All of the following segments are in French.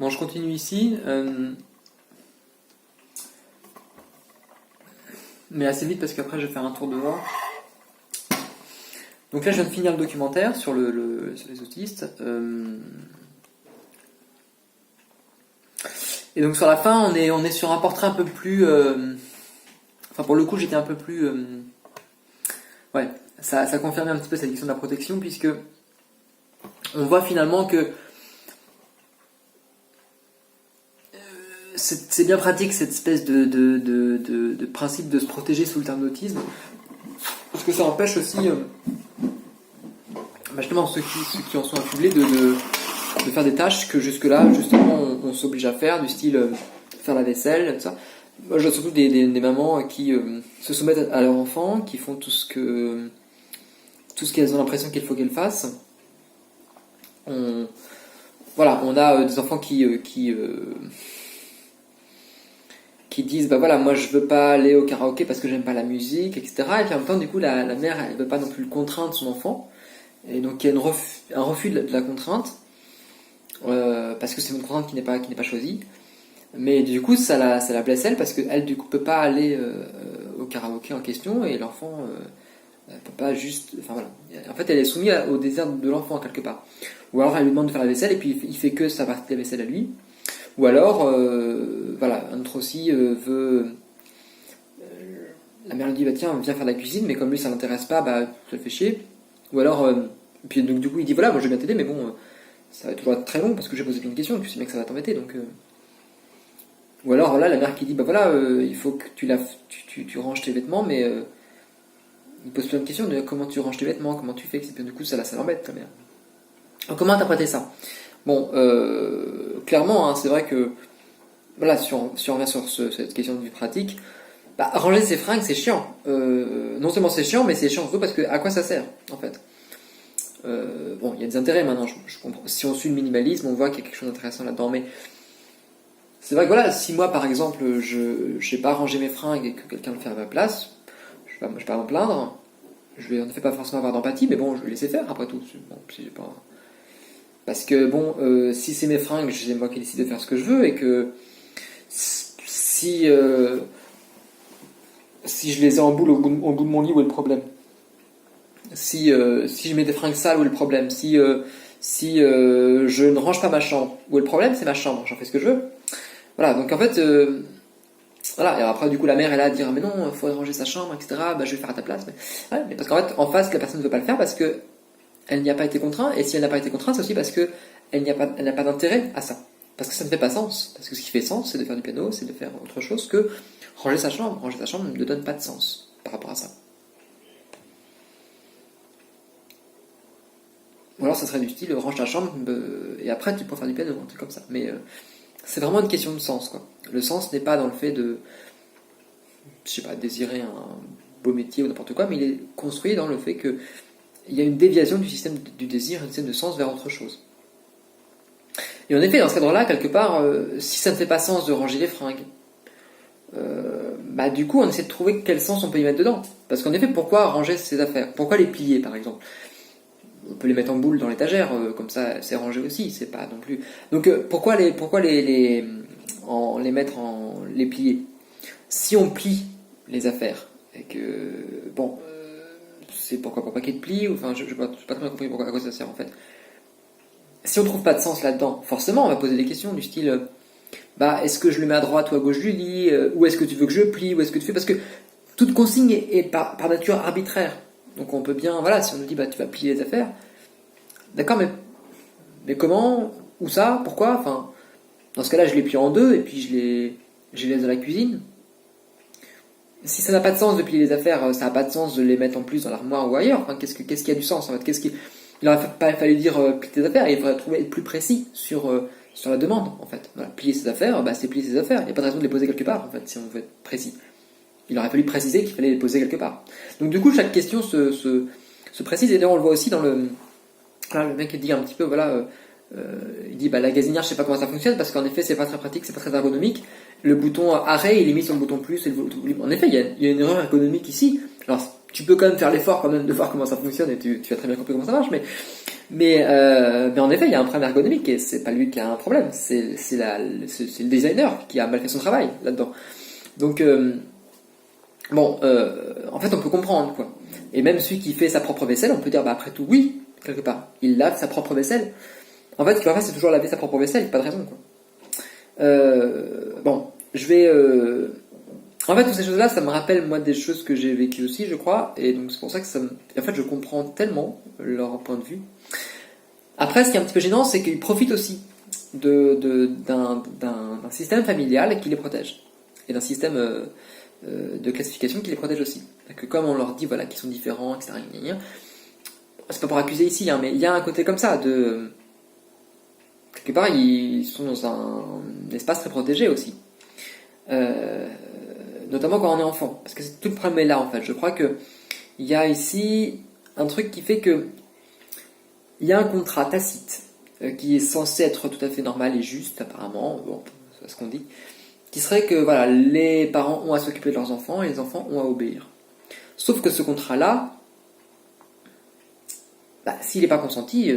Bon, je continue ici, mais assez vite parce qu'après je vais faire un tour dehors. Donc là, je viens de finir le documentaire sur les autistes. Et donc sur la fin, on est sur un portrait un peu plus... Enfin, pour le coup, j'étais un peu plus... Ouais, ça confirmait un petit peu cette question de la protection, puisque on voit finalement que c'est bien pratique cette espèce de principe de se protéger sous le terme d'autisme, parce que ça empêche aussi justement ceux qui en sont affublés de faire des tâches que jusque-là, justement, on s'oblige à faire, du style faire la vaisselle, tout ça. Moi, je vois surtout des mamans qui se soumettent à leur enfant, qui font tout ce qu'elles ont l'impression qu'il faut qu'elles fassent. Voilà, on a des enfants qui disent bah voilà, moi je veux pas aller au karaoké parce que j'aime pas la musique, etc. Et puis en même temps, du coup, la mère elle veut pas non plus contraindre son enfant, et donc il y a un refus de la contrainte parce que c'est une contrainte qui n'est pas choisie. Mais du coup, ça la blesse elle parce qu'elle du coup peut pas aller au karaoké en question, et l'enfant peut pas juste. Enfin voilà, en fait, elle est soumise au désir de l'enfant quelque part. Ou alors elle lui demande de faire la vaisselle et puis il fait que sa partie de la vaisselle à lui. Ou alors, voilà, un autre aussi veut. La mère lui dit bah tiens, viens faire la cuisine, mais comme lui ça l'intéresse pas, bah ça le fait chier. Ou alors, puis donc du coup il dit voilà, moi je vais bien t'aider, mais bon, ça va toujours être très long parce que j'ai posé plein de questions, tu sais bien que ça va t'embêter, donc. Ou alors là, la mère qui dit bah voilà, il faut que tu ranges tes vêtements, mais il pose plein de questions de comment tu ranges tes vêtements, comment tu fais, et du coup ça l'embête, la mère. Alors, comment interpréter ça? Bon, clairement, hein, c'est vrai que voilà, si on revient sur cette question de vie pratique, bah, ranger ses fringues, c'est chiant. Non seulement c'est chiant, mais c'est chiant surtout parce que à quoi ça sert, en fait? Bon, il y a des intérêts maintenant, je comprends. Si on suit le minimalisme, on voit qu'il y a quelque chose d'intéressant là-dedans, mais c'est vrai que voilà, si moi par exemple je sais pas ranger mes fringues et que quelqu'un le fait à ma place, je vais pas m'en plaindre, je vais en effet pas forcément avoir d'empathie, mais bon, je vais laisser faire après tout. Bon, si j'ai pas... Parce que bon, si c'est mes fringues, c'est moi qui décide de faire ce que je veux, et que si je les ai en boule au bout de mon lit, où est le problème? Si je mets des fringues sales, où est le problème? Si je ne range pas ma chambre, où est le problème? C'est ma chambre, j'en fais ce que je veux. Voilà, donc en fait, voilà, et après du coup la mère est là à dire mais non, il faudrait ranger sa chambre, etc. Bah je vais le faire à ta place. Mais, ouais, mais parce qu'en fait, en face, la personne ne veut pas le faire parce que elle n'y a pas été contrainte, et si elle n'a pas été contrainte, c'est aussi parce que elle n'a pas d'intérêt à ça. Parce que ça ne fait pas sens. Parce que ce qui fait sens, c'est de faire du piano, c'est de faire autre chose que ranger sa chambre. Ranger sa chambre ne donne pas de sens par rapport à ça. Ou alors ça serait du style range ta chambre et après tu peux faire du piano, un truc comme ça. Mais c'est vraiment une question de sens, quoi. Le sens n'est pas dans le fait de, je sais pas, désirer un beau métier ou n'importe quoi, mais il est construit dans le fait que il y a une déviation du système du désir, un système de sens vers autre chose. Et en effet, dans ce cadre-là, quelque part, si ça ne fait pas sens de ranger les fringues, bah du coup, on essaie de trouver quel sens on peut y mettre dedans. Parce qu'en effet, pourquoi ranger ses affaires? Pourquoi les plier, par exemple? On peut les mettre en boule dans l'étagère, comme ça, c'est rangé aussi, c'est pas non plus... Donc, pourquoi les mettre les plier? Si on plie les affaires, et que, bon, c'est pourquoi pas qu'il y ait de plis, ou, enfin, je n'ai pas très bien compris à quoi ça sert, en fait. Si on trouve pas de sens là-dedans, forcément, on va poser des questions du style... bah, est-ce que je le mets à droite ou à gauche du lit, où est-ce que tu veux que je plie, où est-ce que tu fais, parce que toute consigne est par nature arbitraire. Donc on peut bien, voilà, si on nous dit bah tu vas plier les affaires, d'accord, mais comment, où ça, pourquoi, enfin, dans ce cas-là je les plie en deux et puis je les laisse dans la cuisine. Si ça n'a pas de sens de plier les affaires, ça n'a pas de sens de les mettre en plus dans l'armoire ou ailleurs. Enfin, qu'est-ce qui a du sens en fait? Il n'aurait pas fallu dire plier tes affaires, il faudrait être plus précis sur la demande en fait. Voilà, plier ses affaires, bah, c'est plier ses affaires. Il n'y a pas de raison de les poser quelque part en fait si on veut être précis. Il aurait fallu préciser qu'il fallait les poser quelque part. Donc du coup chaque question se précise, et d'ailleurs on le voit aussi dans le... Là, le mec il dit un petit peu voilà, il dit bah la gazinière je sais pas comment ça fonctionne parce qu'en effet c'est pas très pratique, c'est pas très ergonomique. Le bouton arrêt il est mis sur le bouton plus et le bouton... En effet il y a une erreur ergonomique ici. Alors tu peux quand même faire l'effort quand même de voir comment ça fonctionne et tu as très bien compris comment ça marche, mais en effet, il y a un problème ergonomique et c'est pas lui qui a un problème, c'est le designer qui a mal fait son travail là-dedans. Donc, en fait, on peut comprendre, quoi. Et même celui qui fait sa propre vaisselle, on peut dire, bah après tout, oui, quelque part, il lave sa propre vaisselle. En fait, ce qu'il va faire, c'est toujours laver sa propre vaisselle, il n'y a pas de raison, quoi. Je vais... En fait, toutes ces choses-là, ça me rappelle, moi, des choses que j'ai vécues aussi, je crois, et donc c'est pour ça que en fait, je comprends tellement leur point de vue. Après, ce qui est un petit peu gênant, c'est qu'ils profitent aussi d'un système familial qui les protège, et d'un système de classification qui les protège aussi. Que comme on leur dit, voilà, qu'ils sont différents, etc., c'est pas pour accuser ici, hein, mais il y a un côté comme ça, quelque part, ils sont dans un espace très protégé aussi. Notamment quand on est enfant. Parce que tout le problème est là, en fait. Je crois que il y a ici un truc qui fait que il y a un contrat tacite qui est censé être tout à fait normal et juste, apparemment. Bon, c'est ce qu'on dit. Qui serait que, voilà, les parents ont à s'occuper de leurs enfants et les enfants ont à obéir. Sauf que ce contrat-là, s'il n'est pas consenti,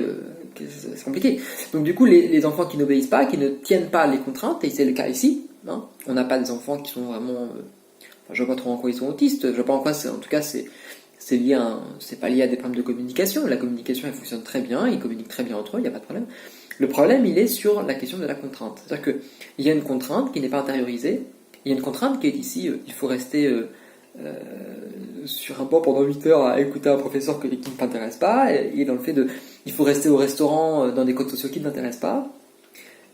c'est compliqué. Donc du coup, les enfants qui n'obéissent pas, qui ne tiennent pas les contraintes, et c'est le cas ici, hein, on n'a pas des enfants qui sont vraiment... je vois pas trop en quoi ils sont autistes, je vois pas en quoi, en tout cas, c'est lié c'est pas lié à des problèmes de communication. La communication, elle fonctionne très bien, ils communiquent très bien entre eux, il n'y a pas de problème. Le problème, il est sur la question de la contrainte. C'est-à-dire qu'il y a une contrainte qui n'est pas intériorisée, il y a une contrainte qui est ici, il faut rester... sur un banc pendant 8 heures à écouter un professeur qui ne t'intéresse pas, et dans le fait il faut rester au restaurant dans des codes sociaux qui ne t'intéressent pas,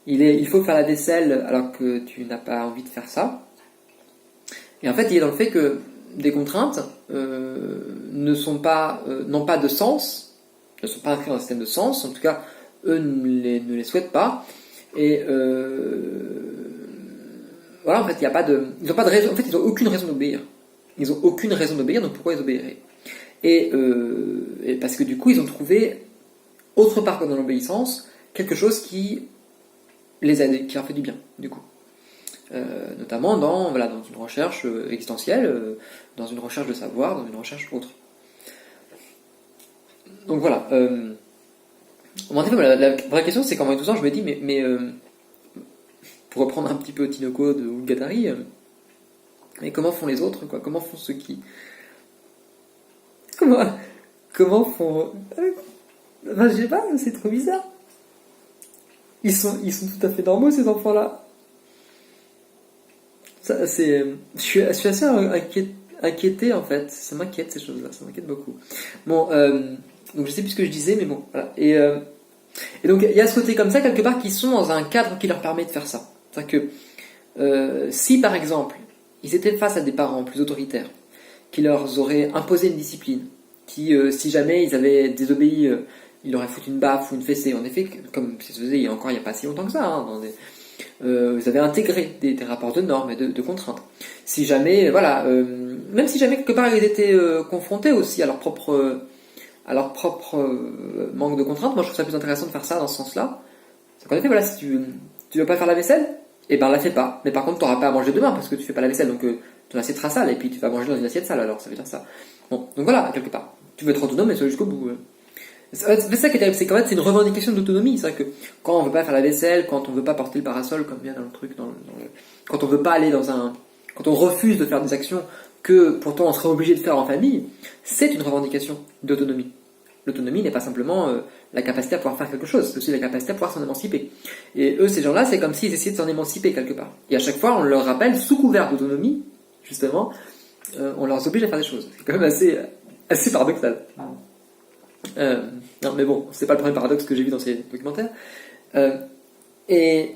il faut faire la vaisselle alors que tu n'as pas envie de faire ça, et en fait il est dans le fait que des contraintes n'ont pas de sens, ne sont pas inscrites dans un système de sens, en tout cas eux ne les souhaitent pas, et voilà, en fait ils n'ont pas de raison, en fait ils n'ont aucune raison d'obéir. Ils n'ont aucune raison d'obéir, donc pourquoi ils obéiraient? Et parce que du coup, ils ont trouvé, autre part que dans l'obéissance, quelque chose qui qui leur fait du bien, du coup. Notamment dans une recherche existentielle, dans une recherche de savoir, dans une recherche autre. Donc voilà. La vraie question, c'est qu'en même temps, je me dis, mais pour reprendre un petit peu Tinoco ou Guattari, mais comment font les autres, quoi? Comment font ceux qui... Comment font... je sais pas, c'est trop bizarre. Ils sont tout à fait normaux, ces enfants-là. Ça, je suis assez inquiété, en fait. Ça m'inquiète, ces choses-là. Ça m'inquiète beaucoup. Bon, donc je sais plus ce que je disais, mais bon, voilà. Et donc, il y a ce côté comme ça, quelque part, qui sont dans un cadre qui leur permet de faire ça. C'est-à-dire que, si, par exemple, ils étaient face à des parents plus autoritaires, qui leur auraient imposé une discipline, qui, si jamais ils avaient désobéi, ils leur auraient foutu une baffe ou une fessée. En effet, comme ça se faisait il y a pas si longtemps que ça, hein, vous avez intégré des rapports de normes et de contraintes. Si jamais, voilà, même si jamais quelque part ils étaient confrontés aussi à leur propre manque de contraintes, moi je trouve ça plus intéressant de faire ça dans ce sens-là. C'est qu'en effet, voilà, si tu veux pas faire la vaisselle, et ben la fais pas. Mais par contre, tu n'auras pas à manger demain parce que tu fais pas la vaisselle, donc ton assiette sera sale et puis tu vas manger dans une assiette sale, alors ça veut dire ça. Bon, donc voilà, quelque part. Tu veux être autonome, mais sois jusqu'au bout. C'est ça qui est terrible, c'est qu'en fait c'est une revendication d'autonomie. C'est vrai que quand on veut pas faire la vaisselle, quand on veut pas porter le parasol, comme bien dans le truc, quand on veut pas aller quand on refuse de faire des actions que pourtant on serait obligé de faire en famille, c'est une revendication d'autonomie. L'autonomie n'est pas simplement la capacité à pouvoir faire quelque chose, c'est aussi la capacité à pouvoir s'en émanciper. Et eux, ces gens-là, c'est comme s'ils essayaient de s'en émanciper quelque part. Et à chaque fois, on leur rappelle, sous couvert d'autonomie, justement, on leur oblige à faire des choses. C'est quand même assez paradoxal. Non, mais bon, c'est pas le premier paradoxe que j'ai vu dans ces documentaires. Et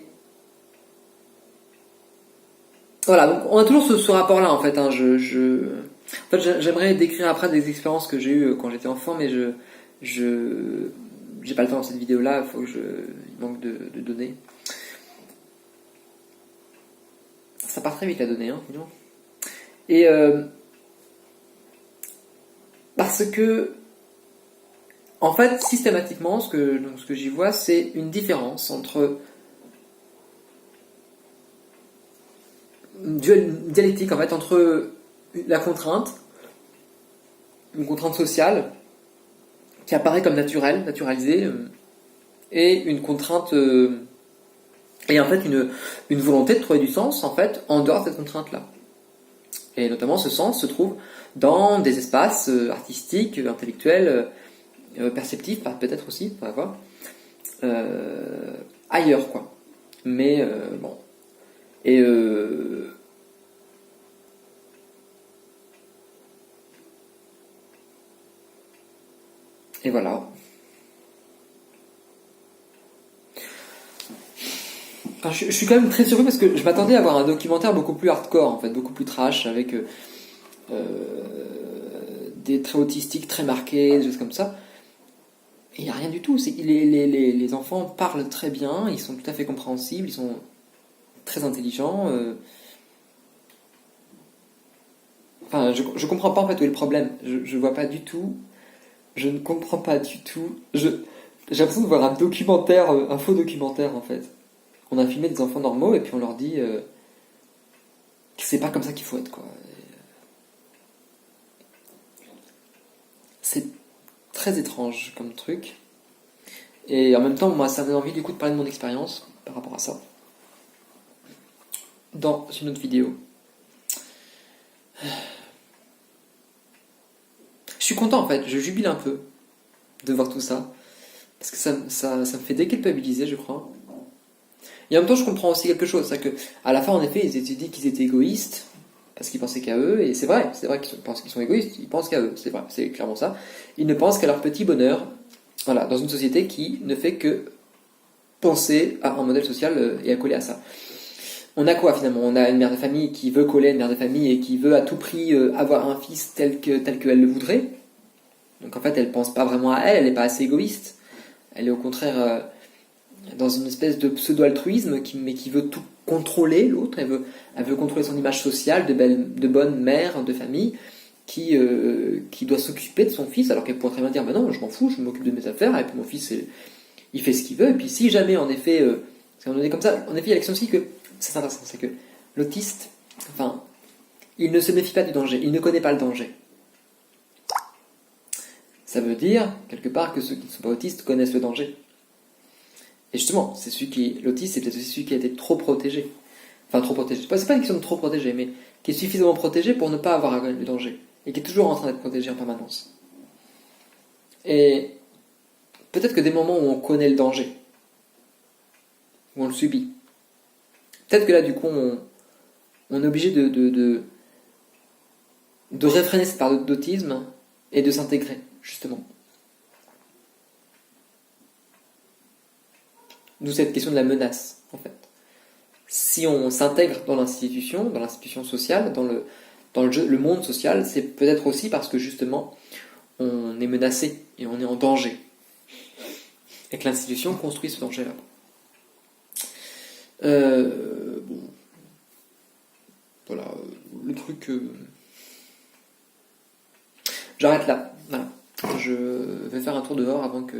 voilà, donc on a toujours ce rapport-là, en fait. Hein, en fait, j'aimerais décrire après des expériences que j'ai eues quand j'étais enfant, mais j'ai pas le temps dans cette vidéo-là, il manque de données. Ça part très vite la donnée, hein, finalement. Et parce que, en fait, systématiquement, ce que j'y vois, c'est une différence entre une dialectique, en fait, entre la contrainte une contrainte sociale qui apparaît comme naturelle, naturalisée, et une contrainte, et en fait une volonté de trouver du sens en fait en dehors de cette contrainte-là. Et notamment ce sens se trouve dans des espaces artistiques, intellectuels, perceptifs, peut-être aussi, on va voir, ailleurs quoi. Mais bon. Et et voilà. Enfin, je suis quand même très surpris parce que je m'attendais à avoir un documentaire beaucoup plus hardcore, en fait, beaucoup plus trash, avec des traits autistiques très marqués, des choses comme ça. Et il n'y a rien du tout. Les enfants parlent très bien, ils sont tout à fait compréhensibles, ils sont très intelligents. Enfin, je comprends pas en fait où est le problème. Je vois pas du tout. Je ne comprends pas du tout. J'ai l'impression de voir un documentaire, un faux documentaire en fait. On a filmé des enfants normaux et puis on leur dit que c'est pas comme ça qu'il faut être quoi. C'est très étrange comme truc. Et en même temps, moi, ça me donne envie du coup de parler de mon expérience par rapport à ça. Dans une autre vidéo. Je suis content en fait, je jubile un peu de voir tout ça. Parce que ça me fait déculpabiliser, je crois. Et en même temps, je comprends aussi quelque chose. C'est que, à la fin, en effet, ils étaient dit qu'ils étaient égoïstes. Parce qu'ils pensaient qu'à eux. Et c'est vrai qu'ils pensent qu'ils sont égoïstes. Ils pensent qu'à eux. C'est vrai, c'est clairement ça. Ils ne pensent qu'à leur petit bonheur. Voilà, dans une société qui ne fait que penser à un modèle social et à coller à ça. On a quoi finalement? On a une mère de famille qui veut coller à une mère de famille et qui veut à tout prix avoir un fils tel qu'elle le voudrait. Donc en fait, elle pense pas vraiment à elle n'est pas assez égoïste. Elle est au contraire dans une espèce de pseudo-altruisme, mais qui veut tout contrôler, l'autre. Elle veut contrôler son image sociale de bonne mère de famille qui doit s'occuper de son fils, alors qu'elle pourrait très bien dire, bah non, je m'en fous, je m'occupe de mes affaires, et puis mon fils, il fait ce qu'il veut, et puis si jamais, en effet, parce qu'on est comme ça, en effet, il y a l'action aussi que, c'est intéressant, c'est que l'autiste, enfin, il ne se méfie pas du danger, il ne connaît pas le danger. Ça veut dire, quelque part, que ceux qui ne sont pas autistes connaissent le danger. Et justement, l'autiste, c'est peut-être aussi celui qui a été trop protégé. Enfin, trop protégé. C'est pas une question de trop protégé, mais qui est suffisamment protégé pour ne pas avoir le danger. Et qui est toujours en train d'être protégé en permanence. Et peut-être que des moments où on connaît le danger, où on le subit, peut-être que là, du coup, on est obligé de réfréner cette part d'autisme et de s'intégrer, justement. D'où cette question de la menace, en fait. Si on s'intègre dans l'institution sociale, dans le monde social, c'est peut-être aussi parce que justement, on est menacé et on est en danger. Et que l'institution construit ce danger-là. Bon. Voilà, le truc... J'arrête là. Voilà. Je vais faire un tour dehors avant que